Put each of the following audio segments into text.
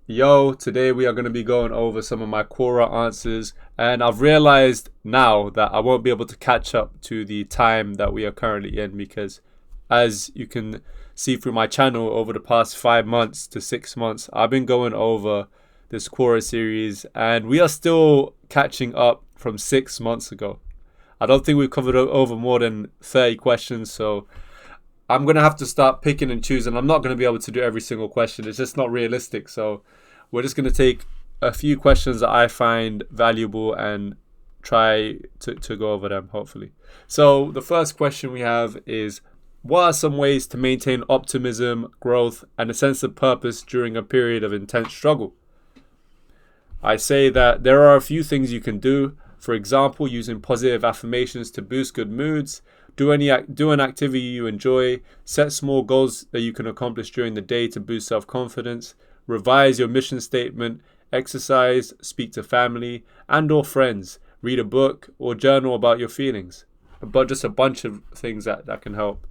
Yo, today we are going to be going over some of my Quora answers, and I've realized now that I won't be able to catch up to the time that we are currently in because, as you can see through my channel, over the past 5 months to 6 months, I've been going over this Quora series, and we are still catching up from 6 months ago. I don't think we've covered over more than 30 questions, so I'm gonna have to start picking and choosing. I'm not gonna be able to do every single question. It's just not realistic. So we're just gonna take a few questions that I find valuable and try to go over them, hopefully. So the first question we have is, what are some ways to maintain optimism, growth, and a sense of purpose during a period of intense struggle? I say that there are a few things you can do. For example, using positive affirmations to boost good moods. Do an activity you enjoy. Set small goals that you can accomplish during the day to boost self-confidence. Revise your mission statement. Exercise. Speak to family and/or friends. Read a book or journal about your feelings. But just a bunch of things that can help.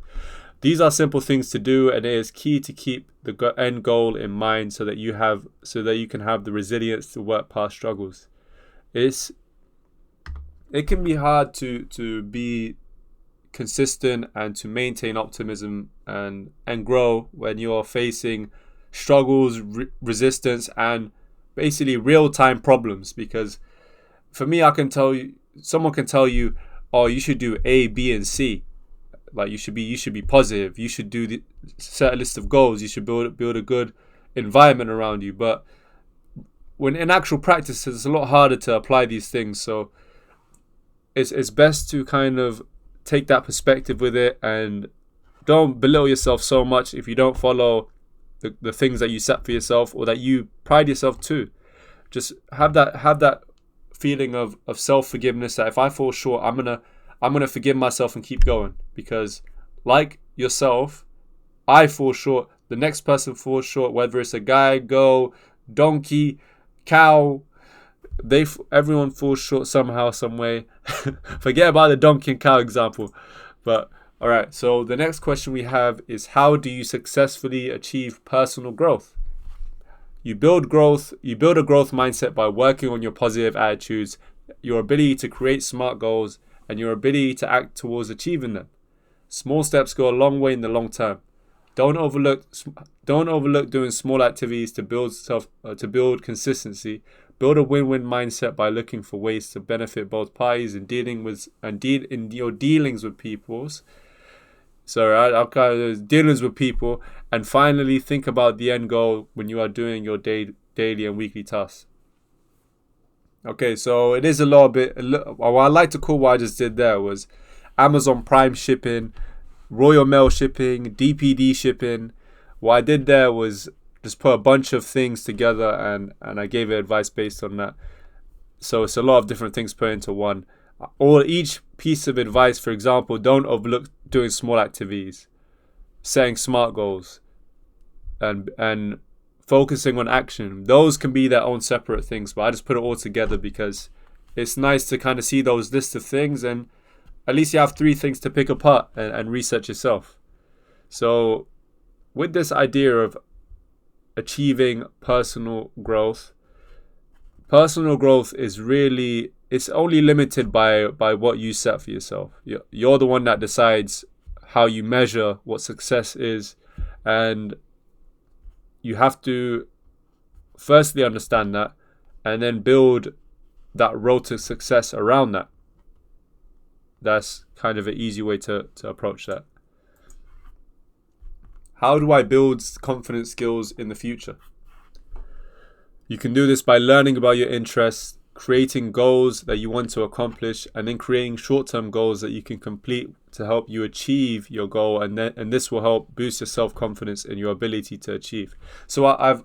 These are simple things to do, and it is key to keep the end goal in mind so that you can have the resilience to work past struggles. It can be hard to be consistent and to maintain optimism and grow when you're facing struggles, resistance, and basically real-time problems. Because for me, I can tell you, someone can tell you, oh, you should do A, B, and C. Like you should be positive. You should set a list of goals. You should build a good environment around you. But when in actual practice, it's a lot harder to apply these things. So it's best to kind of take that perspective with it and don't belittle yourself so much if you don't follow the things that you set for yourself or that you pride yourself to. Just have that feeling of self-forgiveness, that if I fall short, I'm gonna forgive myself and keep going, because like yourself, I fall short, the next person falls short, whether it's a guy, girl, donkey, cow, everyone falls short somehow, some way. Forget about the donkey and cow example. But all right, so the next question we have is, how do you successfully achieve personal growth? You build a growth mindset by working on your positive attitudes, your ability to create smart goals, and your ability to act towards achieving them. Small steps go a long way in the long term. Don't overlook doing small activities to build consistency. Build a win-win mindset by looking for ways to benefit both parties in your dealings with people. Dealings with people, and finally think about the end goal when you are doing your daily and weekly tasks. Okay, so it is what I like to call what I just did there was Amazon Prime shipping, Royal Mail shipping, DPD shipping. What I did there was just put a bunch of things together and I gave it advice based on that. So it's a lot of different things put into one. Or each piece of advice, for example, don't overlook doing small activities, setting smart goals, and focusing on action. Those can be their own separate things, but I just put it all together because it's nice to kind of see those lists of things, and at least you have 3 things to pick apart and research yourself. So with this idea of achieving personal growth is really, it's only limited by what you set for yourself. You're the one that decides how you measure what success is, and you have to firstly understand that and then build that road to success around that. That's kind of an easy way to approach that. How do I build confidence skills in the future? You can do this by learning about your interests, creating goals that you want to accomplish, and then creating short-term goals that you can complete to help you achieve your goal, and this will help boost your self-confidence and your ability to achieve. So I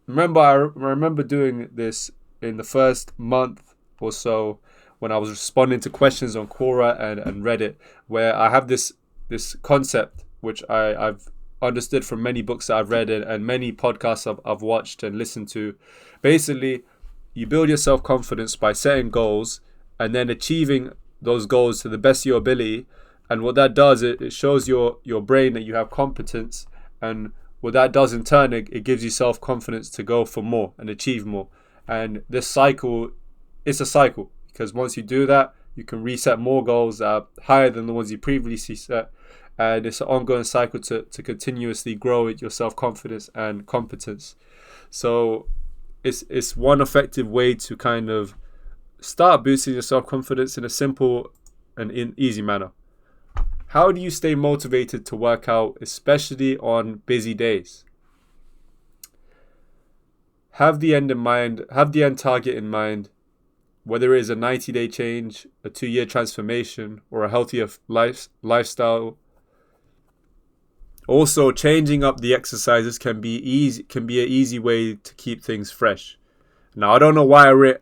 remember doing this in the first month or so when I was responding to questions on Quora and Reddit, where I have this concept which I've understood from many books that I've read and many podcasts I've watched and listened to. Basically, you build your self-confidence by setting goals and then achieving those goals to the best of your ability. And what that does, it shows your brain that you have competence. And what that does in turn, it gives you self-confidence to go for more and achieve more. And this cycle, it's a cycle, because once you do that, you can reset more goals that are higher than the ones you previously set. And it's an ongoing cycle to continuously grow your self-confidence and competence. So it's one effective way to kind of start boosting your self-confidence in a simple and easy manner. How do you stay motivated to work out, especially on busy days? Have the end in mind, have the end target in mind, whether it is a 90-day change, a 2-year transformation, or a healthier lifestyle. Also, changing up the exercises can be an easy way to keep things fresh. Now, I don't know why I wrote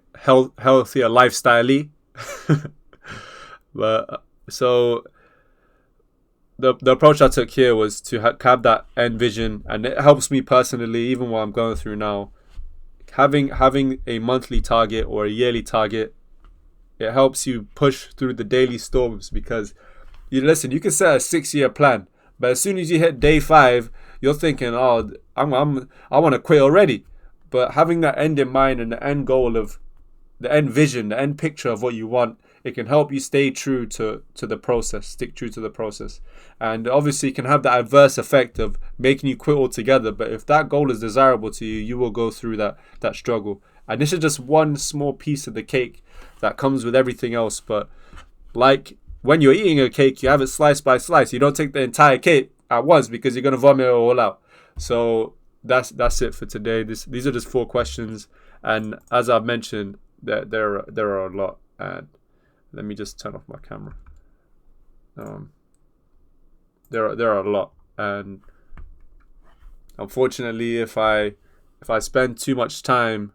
healthier lifestyle-y, but so the approach I took here was to have that end vision, and it helps me personally, even what I'm going through now. Having a monthly target or a yearly target, it helps you push through the daily storms, because you can set a 6-year plan, but as soon as you hit day 5, you're thinking, oh, I want to quit already. But having that end in mind and the end goal of the end vision, the end picture of what you want, it can help you stay true to the process, stick true to the process. And obviously it can have the adverse effect of making you quit altogether. But if that goal is desirable to you, you will go through that struggle. And this is just one small piece of the cake that comes with everything else. But like when you're eating a cake, you have it slice by slice. You don't take the entire cake at once, because you're going to vomit it all out. So that's it for today. These are just 4 questions. And as I've mentioned, there are a lot. And let me just turn off my camera. There are a lot, and unfortunately, if I spend too much time,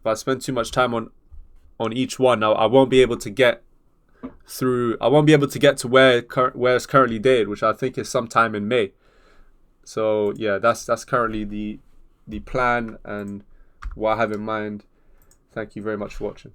on each one, I won't be able to get through. I won't be able to get to where it's currently dated, which I think is sometime in May. So yeah, that's currently the plan and what I have in mind. Thank you very much for watching.